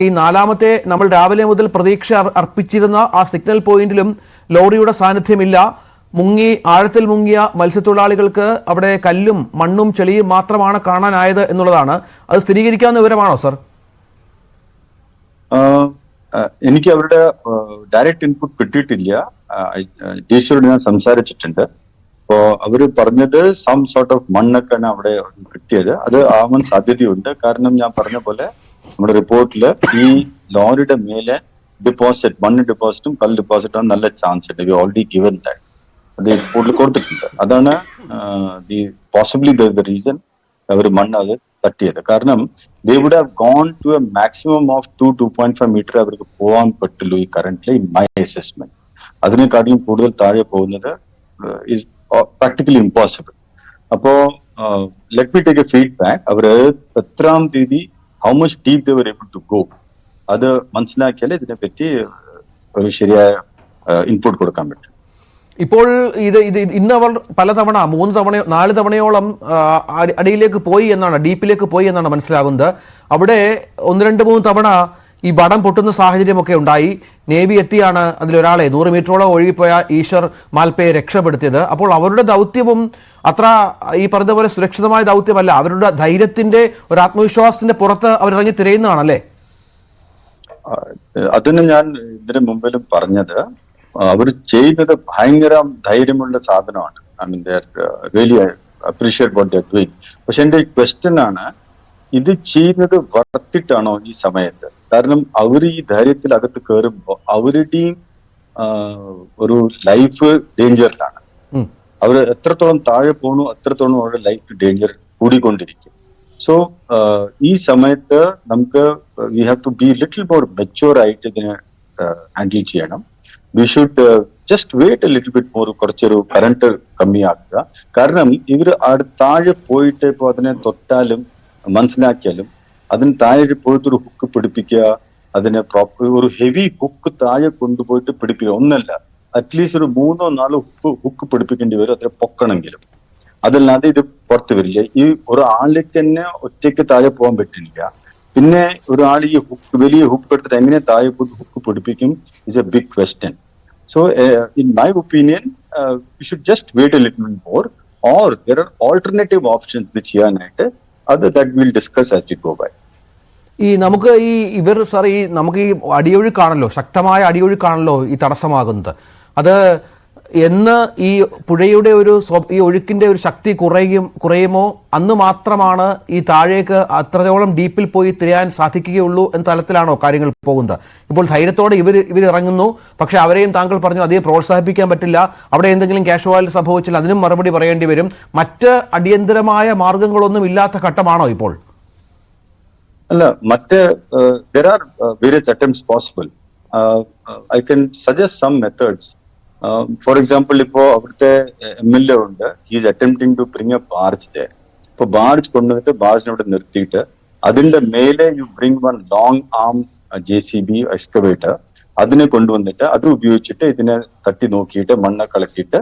ഈ നാലാമത്തെ നമ്മൾ രാവിലെ മുതൽ പ്രതീക്ഷ അർപ്പിച്ചിരുന്ന ആ സിഗ്നൽ പോയിന്റിലും ലോറിയുടെ സാന്നിധ്യമില്ല. ആഴത്തിൽ മുങ്ങിയ മത്സ്യത്തൊഴിലാളികൾക്ക് അവിടെ കല്ലും മണ്ണും ചെളിയും മാത്രമാണ് കാണാനായത് എന്നുള്ളതാണ്. അത് സ്ഥിരീകരിക്കാവുന്ന വിവരമാണോ സർ? എനിക്ക് അവരുടെ ഡയറക്റ്റ് ഇൻപുട്ട് കിട്ടിയിട്ടില്ല. ടീച്ചറോട് ഞാൻ സംസാരിച്ചിട്ടുണ്ട്. അപ്പോ അവര് പറഞ്ഞത് സം സോർട്ട് ഓഫ് മണ്ണൊക്കെയാണ് അവിടെ കിട്ടിയത്. അത് ആവാൻ സാധ്യതയുണ്ട്. കാരണം ഞാൻ പറഞ്ഞ പോലെ നമ്മുടെ റിപ്പോർട്ടില് ഈ ലോറിയുടെ മേലെ മണ്ണ് ഡെപ്പോസിറ്റും കല്ല് ഡെപ്പോസിറ്റും നല്ല ചാൻസ് ഉണ്ട്. We already given that. അത് റിപ്പോർട്ടിൽ കൊടുത്തിട്ടുണ്ട്. അതാണ് പോസിബിളി ദ റീസൺ അവർ മണ്ണ് അത് തട്ടിയത്. കാരണം they would have gone to a maximum of 2.5 meter അവർക്ക് പോകാൻ പറ്റുള്ളൂ ഈ കറന്റില്, ഇൻ മൈ അസസ്മെന്റ്. അതിനെക്കാട്ടിലും കൂടുതൽ താഴെ പോകുന്നത് is practically impossible. അപ്പോ let me take A feedback. അവര് 10-ാം തീയതി how much deep they were able to go അത് മനസ്സിലാക്കിയാലേ ഇതിനെപ്പറ്റി ഒരു ശരിയായ ഇൻപുട്ട് കൊടുക്കാൻ പറ്റും. ഇപ്പോൾ ഇന്ന് അവർ പലതവണ 3 തവണയോ 4 തവണയോളം അടിയിലേക്ക് പോയി എന്നാണ്, ഡീപ്പിലേക്ക് പോയി എന്നാണ് മനസ്സിലാകുന്നത്. അവിടെ 1-2-3 തവണ ഈ വടം പൊട്ടുന്ന സാഹചര്യമൊക്കെ ഉണ്ടായി. നേവി എത്തിയാണ് അതിലൊരാളെ 100 മീറ്ററോളം ഒഴുകിപ്പോയ ഈശ്വർ മാൽപ്പയെ രക്ഷപ്പെടുത്തിയത്. അപ്പോൾ അവരുടെ ദൗത്യവും അത്ര ഈ പറഞ്ഞ പോലെ സുരക്ഷിതമായ ദൗത്യമല്ല. അവരുടെ ധൈര്യത്തിന്റെ ഒരു ആത്മവിശ്വാസത്തിന്റെ പുറത്ത് അവരിറങ്ങി തിരയുന്നതാണല്ലേ? അതിന് ഞാൻ ഇതിന് മുമ്പിലും പറഞ്ഞത്, അവർ ചെയ്യുന്നത് ഭയങ്കര ധൈര്യമുള്ള സാധനമാണ്. I mean they are really appreciate what they are doing. പക്ഷെ എന്റെ ക്വസ്റ്റ്യൻ ആണ്, ഇത് ചെയ്യുന്നത് വർത്തിട്ടാണോ ഈ സമയത്ത്? കാരണം അവർ ഈ ധൈര്യത്തിൽ അകത്ത് കയറുമ്പോൾ അവരുടെയും ഒരു ലൈഫ് ഡേഞ്ചറിലാണ്. അവർ എത്രത്തോളം താഴെ പോകണു അത്രത്തോളം അവരുടെ ലൈഫ് ഡേഞ്ചർ കൂടിക്കൊണ്ടിരിക്കും. സോ ഈ സമയത്ത് നമുക്ക് we have to be little more mature ആയിട്ട് ഇതിനെ ഹാൻഡിൽ ചെയ്യണം. We should just wait a little bit more, കുറച്ചൊരു കറണ്ട് കമ്മിയാക്കുക. കാരണം ഇവർ താഴെ പോയിട്ട് ഇപ്പൊ അതിനെ തൊട്ടാലും മനസ്സിലാക്കിയാലും അതിന് താഴെ പോയിട്ട് ഒരു ഹുക്ക് പിടിപ്പിക്കുക, അതിനെ പ്രോപ്പർ ഒരു ഹെവി ഹുക്ക് താഴെ കൊണ്ടുപോയിട്ട് പിടിപ്പിക്കുക. ഒന്നല്ല, അറ്റ്ലീസ്റ്റ് ഒരു 3-4 ഹുക്ക് പിടിപ്പിക്കേണ്ടി വരും അതിനെ പൊക്കണമെങ്കിലും. അതല്ലാതെ ഇത് പുറത്ത് വരില്ല. ഈ ഒരാൾക്ക് തന്നെ ഒറ്റയ്ക്ക് താഴെ പോകാൻ പറ്റില്ല. പിന്നെ ഒരാൾ ഈ വലിയ ഹുക്ക് എടുത്തിട്ട് എങ്ങനെ താഴെ പോയിട്ട് ഹുക്ക് പിടിപ്പിക്കും is a big question. So in my opinion we should just wait a little more, or there are alternative options ഇത് ചെയ്യാനായിട്ട്. അത് that will discuss as we go by. നമുക്ക് നമുക്ക് ഈ അടിയൊഴുക്കാണല്ലോ, ശക്തമായ അടിയൊഴുക്കാണല്ലോ ഈ തടസ്സമാകുന്നത്. അത് എന്ന് ഈ പുഴയുടെ ഈ ഒഴുക്കിന്റെ ഒരു ശക്തി കുറയുമോ അന്ന് മാത്രമാണ് ഈ താഴേക്ക് അത്രയോളം ഡീപ്പിൽ പോയി തിരയാൻ സാധിക്കുകയുള്ളൂ എന്ന തലത്തിലാണോ കാര്യങ്ങൾ പോകുന്നത്? ഇപ്പോൾ ധൈര്യത്തോടെ ഇവർ ഇറങ്ങുന്നു. പക്ഷെ അവരെയും താങ്കൾ പറഞ്ഞു അധികം പ്രോത്സാഹിപ്പിക്കാൻ പറ്റില്ല. അവിടെ എന്തെങ്കിലും കാഷ്വാലിറ്റി സംഭവിച്ചാൽ അതിനും മറുപടി പറയേണ്ടി വരും. മറ്റ് അടിയന്തരമായ മാർഗങ്ങളൊന്നും ഇല്ലാത്ത ഘട്ടമാണോ ഇപ്പോൾ? അല്ല, there are various attempts possible. I can suggest some methods. For example, ഇപ്പോ അവിടുത്തെ MLA ഉണ്ട്, he is attempting to bring a barge there. ഇപ്പൊ ബാർജ് കൊണ്ടുവന്നിട്ട് ബാർജിനെ അവിടെ നിർത്തിയിട്ട് അതിന്റെ മേലെ you bring one long arm JCB excavator, അതിനെ കൊണ്ടുവന്നിട്ട് അത് ഉപയോഗിച്ചിട്ട് ഇതിനെ തട്ടി നോക്കിയിട്ട് മണ്ണ് കളക്കിയിട്ട്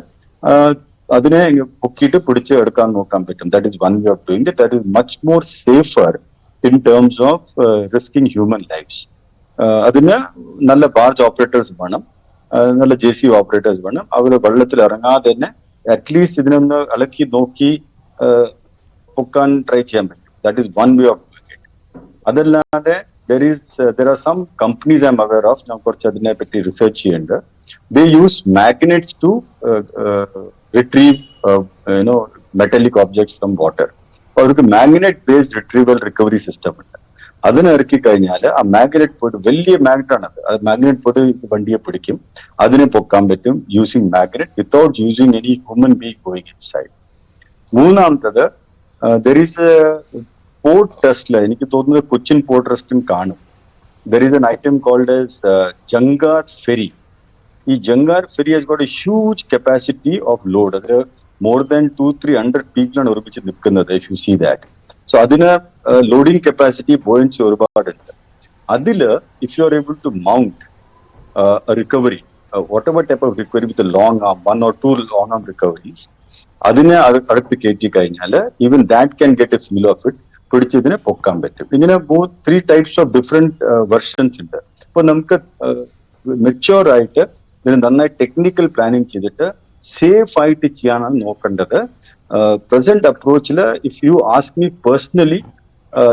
അതിനെ പൊക്കിയിട്ട് പിടിച്ച് എടുക്കാൻ നോക്കാൻ പറ്റും. That is one way of doing it. That is much more safer in terms of risking human lives. അതിന് നല്ല ബാർജ് ഓപ്പറേറ്റേഴ്സ് വേണം, നല്ല JCB ഓപ്പറേറ്റേഴ്സ് വേണം. അവർ വെള്ളത്തിൽ ഇറങ്ങാതെ തന്നെ അറ്റ്ലീസ്റ്റ് ഇതിനൊന്ന് ഇളക്കി നോക്കി പൊക്കാൻ ട്രൈ ചെയ്യാൻ പറ്റും. That is one way of doing it. അതല്ലാതെ there are some companies I'm aware of, ഞാൻ കുറച്ച് അതിനെ പറ്റി റിസർച്ച് ചെയ്യുന്നുണ്ട്. They use magnets to retrieve metallic objects from water. അവർക്ക് magnet based retrieval recovery system ഉണ്ട്. അതിനെ ഇറക്കി കഴിഞ്ഞാൽ ആ മാഗ്നറ്റ് പോയിട്ട്, വലിയ മാഗ്നറ്റ് ആണ് അത്, മാഗ്നറ്റ് പോയിട്ട് വണ്ടിയെ പിടിക്കും, അതിനെ പൊക്കാൻ പറ്റും using magnet without using any human being going inside. മൂന്നാമത്തത്, ദർ ഈസ് എ പോർട്ട് ട്രസ്റ്റില്, എനിക്ക് തോന്നുന്നത് കൊച്ചിൻ പോർട്ട് ട്രസ്റ്റും കാണും. There is an item called as jankar ferry. ഈ jankar ferry has got a huge capacity of load. അത് more than 200-300 പീപ്പിളാണ് ഒരുമിച്ച് നിൽക്കുന്നത്. If you see that. So അതിന് ലോഡിംഗ് കപ്പാസിറ്റി ബോയിൻസി ഒരുപാടുണ്ട്. അതില് if you are able to mount recovery, what ever type of recovery with long arm, 1 or 2 long arm recoveries, അതിനെ അടുത്ത് കയറ്റി കഴിഞ്ഞാൽ even that can get a feel of it. പിടിച്ചതിനെ പൊക്കാൻ പറ്റും. ഇങ്ങനെ 3 ടൈപ്സ് ഓഫ് ഡിഫറെന്റ് വെർഷൻസ് ഉണ്ട്. ഇപ്പൊ നമുക്ക് മെച്യൂർ ആയിട്ട് ഇതിന് നന്നായി ടെക്നിക്കൽ പ്ലാനിങ് ചെയ്തിട്ട് സേഫ് ആയിട്ട് ചെയ്യാനാണ് നോക്കേണ്ടത്. പ്രസന്റ് അപ്രോച്ചില് if you ask me personally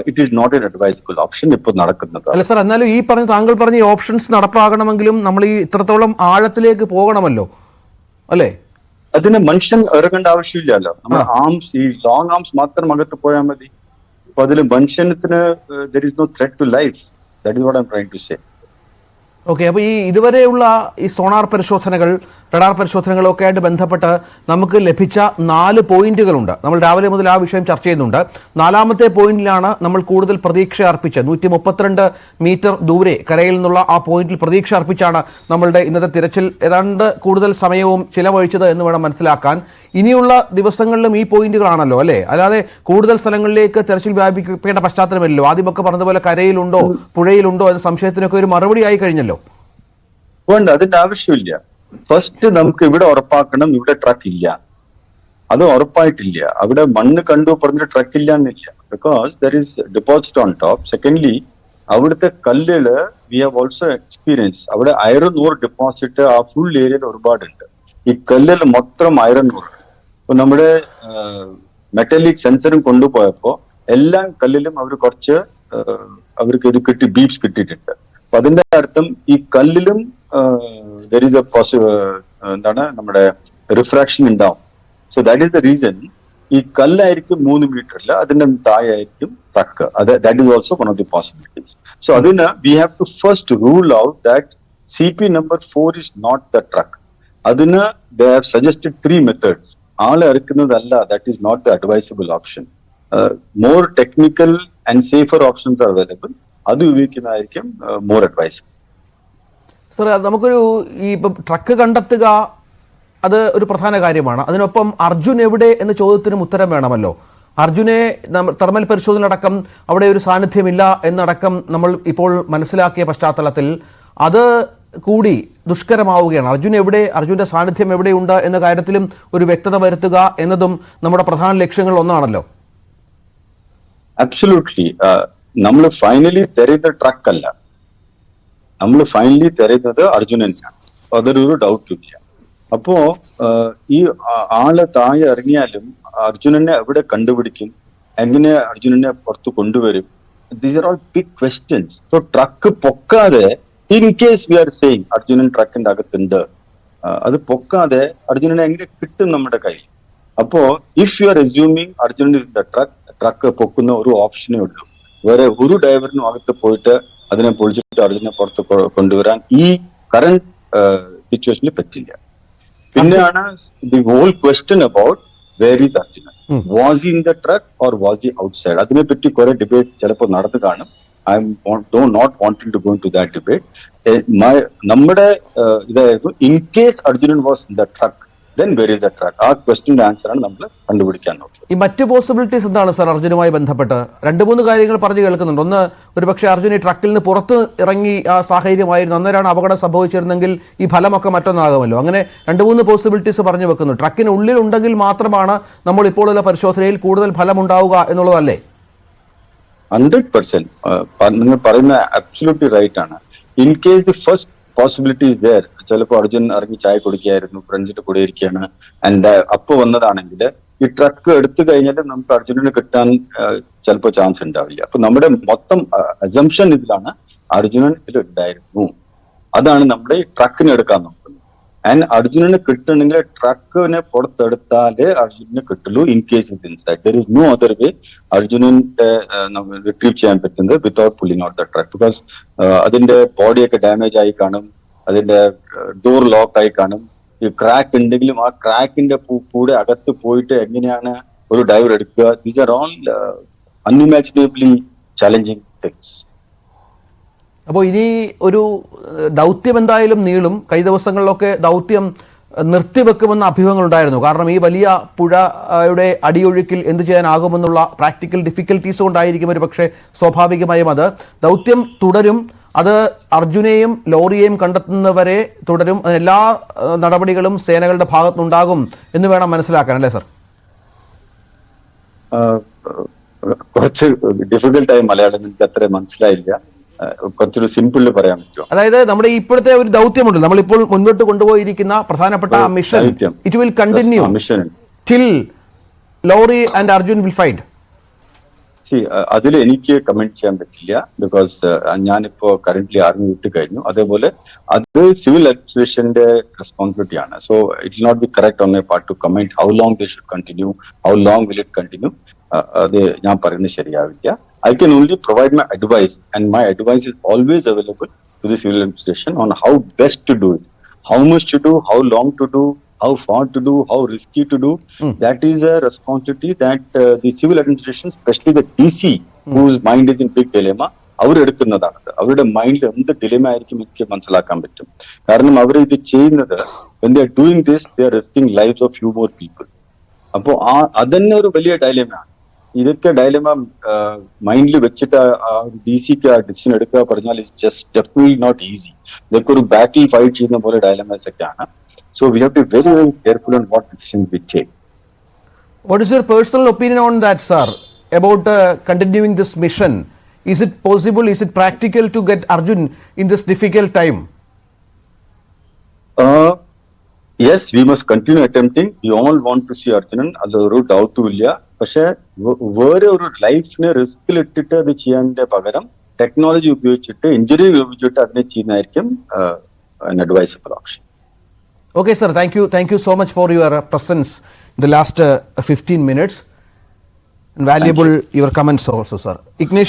it is not an advisable option ഇപ്പോൾ നടക്കുന്നത്. അല്ല സാർ, എന്നാലും ഈ പറഞ്ഞ താങ്കൾ പറഞ്ഞ ഈ ഓപ്ഷൻസ് നടപ്പാകണമെങ്കിലും നമ്മൾ ഈ ഇത്രത്തോളം ആഴത്തിലേക്ക് പോകണമല്ലോ അല്ലേ? അതിന് മനുഷ്യൻ ഇറങ്ങേണ്ട ആവശ്യമില്ലല്ലോ. നമ്മുടെ ആംസ്, ഈ ലോങ് ആംസ് മാത്രം അകത്ത് പോയാൽ മതി. അപ്പൊ അതിൽ മനുഷ്യത്തിന് there is no threat to life. That is what I am trying to say. Okay, അപ്പോൾ ഈ ഇതുവരെയുള്ള ഈ സോണാർ പരിശോധനകൾ, റഡാർ പരിശോധനകളൊക്കെ ആയിട്ട് ബന്ധപ്പെട്ട് നമുക്ക് ലഭിച്ച 4 പോയിന്റുകളുണ്ട്. നമ്മൾ രാവിലെ മുതൽ ആ വിഷയം ചർച്ച ചെയ്യുന്നുണ്ട്. 4ാമത്തെ പോയിന്റിലാണ് നമ്മൾ കൂടുതൽ പ്രതീക്ഷ അർപ്പിച്ചത്. 132 മീറ്റർ ദൂരെ കരയിൽ നിന്നുള്ള ആ പോയിന്റിൽ പ്രതീക്ഷ അർപ്പിച്ചാണ് നമ്മളുടെ ഇന്നത്തെ തിരച്ചിൽ ഏതാണ്ട് കൂടുതൽ സമയവും ചിലവഴിച്ചത് എന്ന് വേണം മനസ്സിലാക്കാൻ. ഇനിയുള്ള ദിവസങ്ങളിലും ഈ പോയിന്റുകളാണല്ലോ അല്ലേ? അല്ലാതെ കൂടുതൽ സ്ഥലങ്ങളിലേക്ക് തെരച്ചിൽ വ്യാപിപ്പിക്കേണ്ട പശ്ചാത്തലമില്ലല്ലോ. ആദ്യമൊക്കെ പറഞ്ഞതുപോലെ കരയിലുണ്ടോ പുഴയിലുണ്ടോ എന്ന സംശയത്തിനൊക്കെ ഒരു മറുപടി ആയി കഴിഞ്ഞല്ലോ. വേണ്ട, അതിന്റെ ആവശ്യമില്ല. ഫസ്റ്റ് നമുക്ക് ഇവിടെ ഉറപ്പാക്കണം ഇവിടെ ട്രക്ക് ഇല്ല. അത് ഉറപ്പായിട്ടില്ല. അവിടെ മണ്ണ് കണ്ടു പറഞ്ഞിട്ട് ട്രക്ക് ഇല്ല എന്നില്ല. Because there is deposit on top. Secondly അവിടുത്തെ കല്ലുകള് വി ഹാവ് ഓൾസോ എക്സ്പീരിയൻസ്. അവിടെ അയറൻ ഓർ ഡെപ്പോസിറ്റ് ആ ഫുൾ ഏരിയയിൽ ഒരുപാടുണ്ട്. ഈ കല്ലിൽ മൊത്തം അയറൻ ഓർ. ഇപ്പൊ നമ്മുടെ മെറ്റാലിക് സെൻസറും കൊണ്ടുപോയപ്പോ എല്ലാ കല്ലിലും അവർ കുറച്ച് അവർക്ക് ഇത് കിട്ടി, ബീപ്സ് കിട്ടിയിട്ടുണ്ട്. അപ്പൊ അതിന്റെ അർത്ഥം ഈ കല്ലിലും ദർ ഈസ് എ എന്താണ് നമ്മുടെ റിഫ്രാക്ഷൻ ഉണ്ടാവും. So that is the reason ഈ കല്ലായിരിക്കും 3 മീറ്ററിൽ, അതിന്റെ താഴെ ആയിരിക്കും truck. That is also one of the possibilities. So അതിന് we have to first rule out that CP number 4 is not the truck. അതിന് they have suggested 3 methods. ആളെ ഇറക്കുന്നതല്ല, that is not the advisable option. More technical and safer options are available. അത് ഉപയോഗിക്കുന്നതായിരിക്കും more advisable. Sir, നമുക്കൊരു ഈ ഇപ്പം truck കണ്ടെത്തുക അത് ഒരു പ്രധാന കാര്യമാണ്. അതിനൊപ്പം അർജുൻ എവിടെ എന്ന ചോദ്യത്തിനും ഉത്തരം വേണമല്ലോ. അർജുനെ തെർമൽ പരിശോധനയടക്കം അവിടെ ഒരു സാന്നിധ്യമില്ല എന്നടക്കം നമ്മൾ ഇപ്പോൾ മനസ്സിലാക്കിയ പശ്ചാത്തലത്തിൽ അത് കൂടി ദുഷ്കരമാവുകയാണ്. അർജുൻ എവിടെ, അർജുന്റെ സാന്നിധ്യം എവിടെയുണ്ട് എന്ന കാര്യത്തിലും ഒരു വ്യക്തത വരുത്തുക എന്നതും നമ്മുടെ പ്രധാന ലക്ഷ്യങ്ങളിൽ ഒന്നാണല്ലോ. അബ്സല്യൂട്ട്ലി. നമ്മൾ ഫൈനലി തെരയുന്ന ട്രക്ക് അല്ല, നമ്മൾ ഫൈനലി തെരയുന്നത് അർജുനനെയാണ്. അതൊരു ഡൗട്ട് ഇല്ല. അപ്പോ ഈ ആള് താഴെ ഇറങ്ങിയാലും അർജുനനെ എവിടെ കണ്ടുപിടിക്കും, എങ്ങനെ അർജുനനെ പുറത്ത് കൊണ്ടുവരും? These are all big questions. So truck പൊക്കാതെ, in case we are saying Arjunan ട്രക്കിന്റെ അകത്തുണ്ട്, അത് പൊക്കാതെ അർജുനനെ എങ്ങനെ കിട്ടും നമ്മുടെ കയ്യിൽ? അപ്പോ if you are assuming Arjunan in the truck പൊക്കുന്ന ഒരു ഓപ്ഷനേ ഉള്ളൂ. വേറെ ഒരു ഡ്രൈവറിനും അകത്ത് പോയിട്ട് അതിനെ പൊളിച്ചിട്ട് അർജുനെ പുറത്ത് കൊണ്ടുവരാൻ ഈ കറന്റ് സിറ്റുവേഷനിൽ പറ്റില്ല. പിന്നെയാണ് the whole question about where is Arjunan. Was he in the truck or was he outside? അതിനെപ്പറ്റി കുറെ ഡിബേറ്റ് ചിലപ്പോൾ നടന്നു കാണും. I am not wanting to go into that debate. നമ്മുടെ ഇതായിരുന്നു in case Arjunan was in the truck, then where is the truck? ആ ക്വസ്റ്റിന്റെ answer ആണ് നമ്മൾ കണ്ടുപിടിക്കാൻ നോക്കി. ഈ മറ്റ് പോസിബിലിറ്റീസ് എന്താണ് സാർ അർജുനുമായി ബന്ധപ്പെട്ട്? 2-3 കാര്യങ്ങൾ പറഞ്ഞു കേൾക്കുന്നുണ്ട്. ഒന്ന്, ഒരുപക്ഷെ അർജുൻ ഈ ട്രക്കിൽ നിന്ന് പുറത്ത് ഇറങ്ങി ആ സാഹചര്യമായിരുന്നു, അന്നേരമാണ് അപകടം സംഭവിച്ചിരുന്നെങ്കിൽ ഈ ഫലമൊക്കെ മറ്റൊന്നാകുമല്ലോ. അങ്ങനെ 2-3 പോസിബിലിറ്റീസ് പറഞ്ഞു വെക്കുന്നു. ട്രക്കിനുള്ളിൽ ഉണ്ടെങ്കിൽ മാത്രമാണ് നമ്മൾ ഇപ്പോഴുള്ള പരിശോധനയിൽ കൂടുതൽ ഫലമുണ്ടാവുക എന്നുള്ളതല്ലേ? 100% നിങ്ങൾ പറയുന്ന അബ്സല്യൂട്ട്ലി റൈറ്റ് ആണ്. In case the first possibility is there, ചിലപ്പോൾ അർജുൻ ഇറങ്ങി ചായ കുടിക്കുകയായിരുന്നു, ഫ്രണ്ട്സിന്റെ കൂടെ ഇരിക്കുകയാണ്, ആൻഡ് അപ്പൊ വന്നതാണെങ്കിൽ ഈ ട്രക്ക് എടുത്തു കഴിഞ്ഞാൽ നമുക്ക് അർജുനന് കിട്ടാൻ ചിലപ്പോൾ ചാൻസ് ഉണ്ടാവില്ല. അപ്പൊ നമ്മുടെ മൊത്തം അസംഷൻ ഇതിലാണ് അർജുനൻ ഇതിൽ ഉണ്ടായിരുന്നു. അതാണ് നമ്മുടെ ഈ ട്രക്കിന് എടുക്കാൻ നോക്കുന്നത്. ആൻഡ് അർജുനന് കിട്ടണമെങ്കിൽ ട്രക്കിനെ പുറത്തെടുത്താലേ അർജുനന് കിട്ടുള്ളൂ. In case is inside, there is no other way അർജുനന്റെ റിട്രീവ് ചെയ്യാൻ പറ്റുന്നത് without pulling out the truck. Because അതിന്റെ ബോഡിയൊക്കെ ഡാമേജ് ആയി കാണും, അതിന്റെ ഡോർ ലോക്ക് ആയി കാണും. ഈ ക്രാക്ക് ഉണ്ടെങ്കിലും ആ ക്രാക്കിന്റെ കൂടെ അകത്ത് പോയിട്ട് എങ്ങനെയാണ് ഒരു ഡൈവർ എടുക്കുക? These are all unimaginably challenging things. അപ്പോൾ ഇനി ഒരു ദൗത്യം എന്തായാലും നീളും. കഴിഞ്ഞ ദിവസങ്ങളിലൊക്കെ ദൗത്യം നിർത്തിവെക്കുമെന്ന അഭ്യൂഹങ്ങളുണ്ടായിരുന്നു. കാരണം ഈ വലിയ പുഴയുടെ അടിയൊഴുക്കിൽ എന്ത് ചെയ്യാനാകുമെന്നുള്ള പ്രാക്ടിക്കൽ ഡിഫിക്കൽട്ടീസ് കൊണ്ടായിരിക്കും ഒരു പക്ഷേ സ്വാഭാവികമായും അത്. ദൗത്യം തുടരും. അത് അർജുനെയും ലോറിയെയും കണ്ടെത്തുന്നവരെ തുടരും. അതിനെല്ലാ നടപടികളും സേനകളുടെ ഭാഗത്തുനിന്നുണ്ടാകും എന്ന് വേണം മനസ്സിലാക്കാൻ, അല്ലേ സർ? കുറച്ച് ഡിഫിക്കൽട്ടായി മലയാളം എനിക്ക് അത്ര മനസ്സിലായില്ല. കുറച്ചൊരു സിമ്പിളിൽ പറയാൻ പറ്റുമോ? അതായത് നമ്മുടെ ഇപ്പോഴത്തെ ഒരു ദൗത്യമുണ്ട്, നമ്മളിപ്പോൾ മുൻപോട്ട് കൊണ്ടുപോയിരിക്കുന്ന പ്രധാനപ്പെട്ട mission, it will continue mission till lorry and Arjun will find. അതിൽ എനിക്ക് കമന്റ് ചെയ്യാൻ പറ്റില്ല, ബിക്കോസ് ഞാനിപ്പോ കറന്റ്ലി ആർമി വിട്ട് കഴിഞ്ഞു. അതേപോലെ അത് സിവിൽ അഡ്മിനിസ്ട്രേഷന്റെ റെസ്പോൺസിബിലിറ്റി ആണ്. So it will not be correct on my part to comment how long they should continue, how long will it continue. അത് ഞാൻ പറയുന്നത് ശരിയാവില്ല. I can only provide my advice, and my advice is always available to the civil administration on how best to do it, how much to do, how long to do, how far to do, how risky to do. That is a responsibility that the civil administration, especially the DC, whose mind is in big dilemma, അവർ എടുക്കുന്നതാണ്. അവരുടെ മൈൻഡിൽ എന്ത് dilemma ആയിരിക്കും എനിക്ക് മനസ്സിലാക്കാൻ പറ്റും. കാരണം അവർ ഇത് ചെയ്യുന്നത്, when they are doing this, they are risking lives of few more people. അപ്പോ അതന്നെ ഒരു വലിയ ഡയലേമയാണ്. ഇതൊക്കെ ഡയലേമ മൈൻഡിൽ വെച്ചിട്ട് ഡി സിക്ക് ആ ഡിസിഷൻ എടുക്കുക പറഞ്ഞാൽ it's just definitely not easy. ഇതൊക്കെ ഒരു ബാറ്റിൽ ഫൈറ്റ് ചെയ്യുന്ന പോലെ ഡയലേമസ് ഒക്കെയാണ്. So we have to be very, very careful on what decisions we take. What is your personal opinion on that, sir, about continuing this mission? Is it possible, is it practical to get Arjun in this difficult time? Yes, we must continue attempting. We all want to see Arjunan. അതൊരു ഡൗട്ടും ഇല്ല. പക്ഷെ വേറെ ഒരു ലൈഫിനെ റിസ്കിൽ ഇട്ടിട്ട് അത് ചെയ്യാൻ്റെ പകരം ടെക്നോളജി ഉപയോഗിച്ചിട്ട്, എഞ്ചിനീയറിംഗ് ഉപയോഗിച്ചിട്ട് അതിനെ ചെയ്യുന്നതായിരിക്കും advisable option. Okay, sir. Thank you so much for your presence in the last 15 minutes. And valuable your comments also, sir. Ignition.